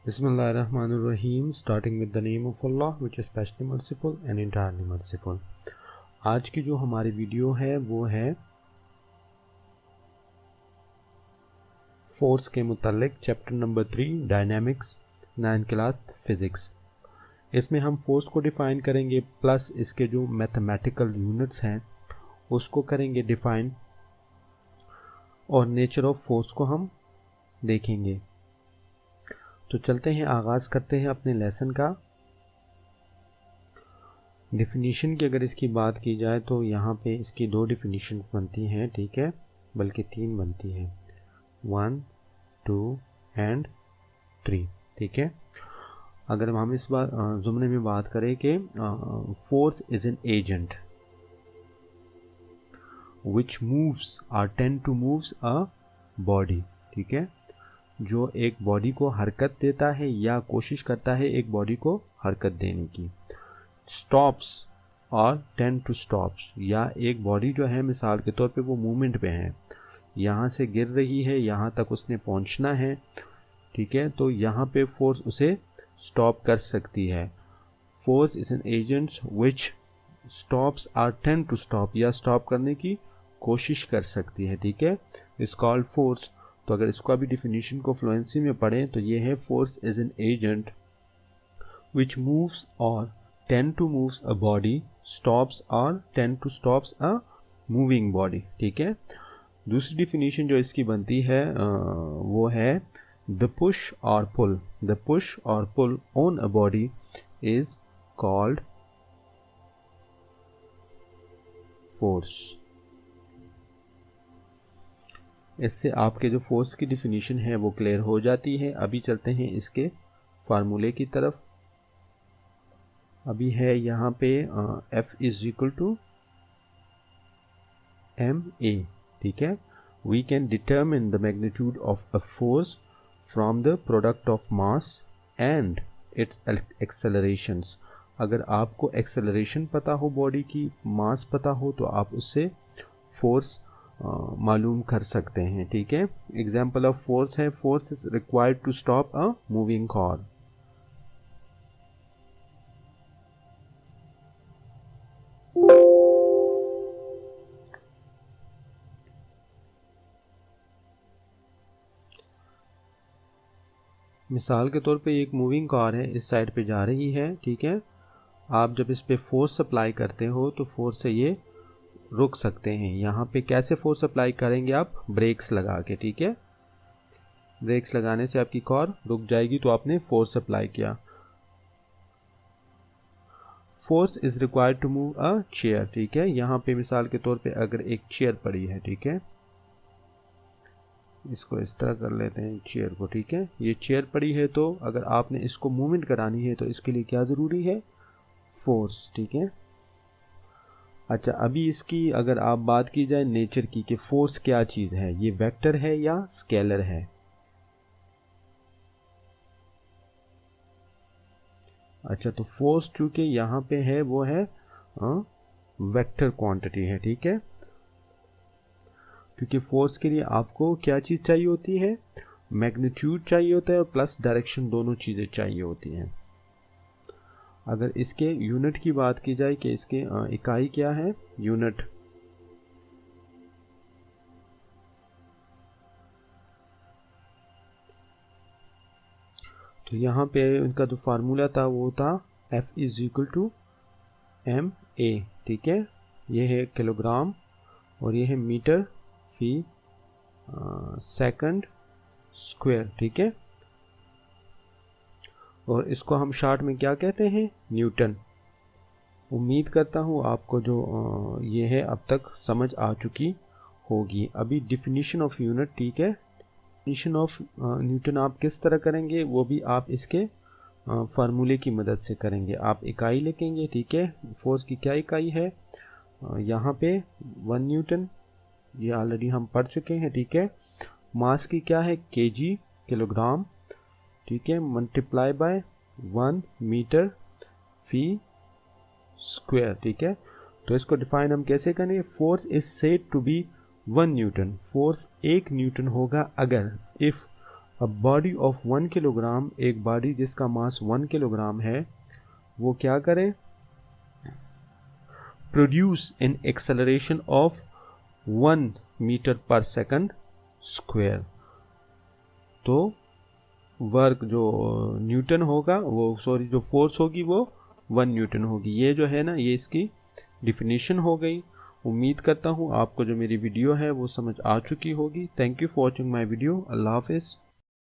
Bismillahirrahmanirrahim, starting with the name of Allah, which is specially merciful and entirely merciful. आज की जो हमारी video है वो है फोर्स के मुतालिक chapter number 3 dynamics 9th class physics. इसमें हम फोर्स को डिफ़ाइन करेंगे प्लस इसके जो मैथमेटिकल यूनिट्स हैं उसको करेंगे डिफ़ाइन और नेचर ऑफ फोर्स को हम देखेंगे। तो चलते हैं, आगाज़ करते हैं अपने लेसन का। डिफिनीशन की अगर इसकी बात की जाए तो यहाँ पे इसकी 2 डिफिनीशन बनती हैं, ठीक है, बल्कि 3 बनती हैं, 1, 2 एंड 3, ठीक है। अगर हम इस बार जुमले में बात करें कि force is an agent which moves or tend to moves a body, ठीक है, जो एक बॉडी को हरकत देता है या कोशिश करता है एक बॉडी को हरकत देने की। Stops or tend to stops, या एक बॉडी जो है मिसाल के तौर पे वो मूवमेंट पे है, यहाँ से गिर रही है, यहाँ तक उसने पहुँचना है, ठीक है, तो यहाँ पे फोर्स उसे स्टॉप कर सकती है। Force is N agents which stops or tend to stop, या स्टॉप करने की कोशिश कर सकती है, ठीक है, इज कॉल्ड फोर्स। तो अगर इसको अभी डिफिनीशन को फ्लुएंसी में पढ़ें तो ये है force is an agent which moves or tend to moves a body, stops or tend to stops a moving body, ठीक है। दूसरी डिफिनीशन जो इसकी बनती है वो है द पुश और पुल। द पुश और pull on a body is called force. इससे आपके जो फोर्स की डिफिनीशन है वो क्लियर हो जाती है। अभी चलते हैं इसके फार्मूले की तरफ। अभी है यहाँ पे F is equal to ma, ठीक है। We can determine the magnitude of a force from the product of mass and its accelerations. अगर आपको एक्सेलरेशन पता हो बॉडी की, मास पता हो, तो आप उससे फोर्स मालूम कर सकते हैं, ठीक है। एग्जाम्पल ऑफ फोर्स है, force is required to stop a moving car. मिसाल के तौर पे एक मूविंग कार है, इस साइड पे जा रही है, ठीक है। आप जब इस पे फोर्स अप्लाई करते हो तो फोर्स से ये रुक सकते हैं। यहाँ पे कैसे फोर्स अप्लाई करेंगे आप? ब्रेक्स लगा के, ठीक है। ब्रेक्स लगाने से आपकी कार रुक जाएगी, तो आपने फोर्स अप्लाई किया। Force is required to move a chair, ठीक है। यहाँ पे मिसाल के तौर पे अगर एक चेयर पड़ी है, ठीक है, इसको इस तरह कर लेते हैं चेयर को, ठीक है। ये चेयर पड़ी है, तो अगर आपने इसको मूवमेंट करानी है तो इसके लिए क्या ज़रूरी है? फोर्स, ठीक है। अच्छा, अभी इसकी अगर आप बात की जाए नेचर की कि फोर्स क्या चीज़ है, ये वेक्टर है या स्केलर है? अच्छा, तो फोर्स चूँकि यहाँ पे है वो है वेक्टर क्वांटिटी है, ठीक है। क्योंकि फोर्स के लिए आपको क्या चीज़ चाहिए होती है? मैग्नीट्यूड चाहिए होता है और प्लस डायरेक्शन, दोनों चीज़ें चाहिए होती हैं। अगर इसके यूनिट की बात की जाए कि इसके इकाई क्या है, यूनिट, तो यहाँ पे उनका जो फार्मूला था वो था F is equal to ma, ठीक है। ये है किलोग्राम और ये है मीटर फी सेकंड स्क्वायर, ठीक है। और इसको हम शॉर्ट में क्या कहते हैं? न्यूटन। उम्मीद करता हूँ आपको जो ये है अब तक समझ आ चुकी होगी। अभी डिफिनीशन ऑफ यूनिट, ठीक है। डिफिनीशन ऑफ न्यूटन आप किस तरह करेंगे वो भी आप इसके फार्मूले की मदद से करेंगे। आप इकाई लिखेंगे, ठीक है। फोर्स की क्या इकाई है? यहाँ पे 1 न्यूटन, ये ऑलरेडी हम पढ़ चुके हैं, ठीक है। मास की क्या है? केजी, किलोग्राम, ठीक है, मल्टीप्लाई बाय 1 मीटर फी स्क्वायर, ठीक है। तो इसको डिफाइन हम कैसे करें? Force is said to be 1 newton. Force 1 newton होगा अगर if a body of 1 kilogram, एक बॉडी जिसका मास 1 किलोग्राम है, वो क्या करे, produce in acceleration of 1 metre per second square. तो वर्क जो न्यूटन होगा वो, सॉरी जो फोर्स होगी वो 1 न्यूटन होगी। ये जो है ना, ये इसकी डिफिनीशन हो गई। उम्मीद करता हूँ आपको जो मेरी वीडियो है वो समझ आ चुकी होगी। Thank you for watching my video. Allah हाफिज़।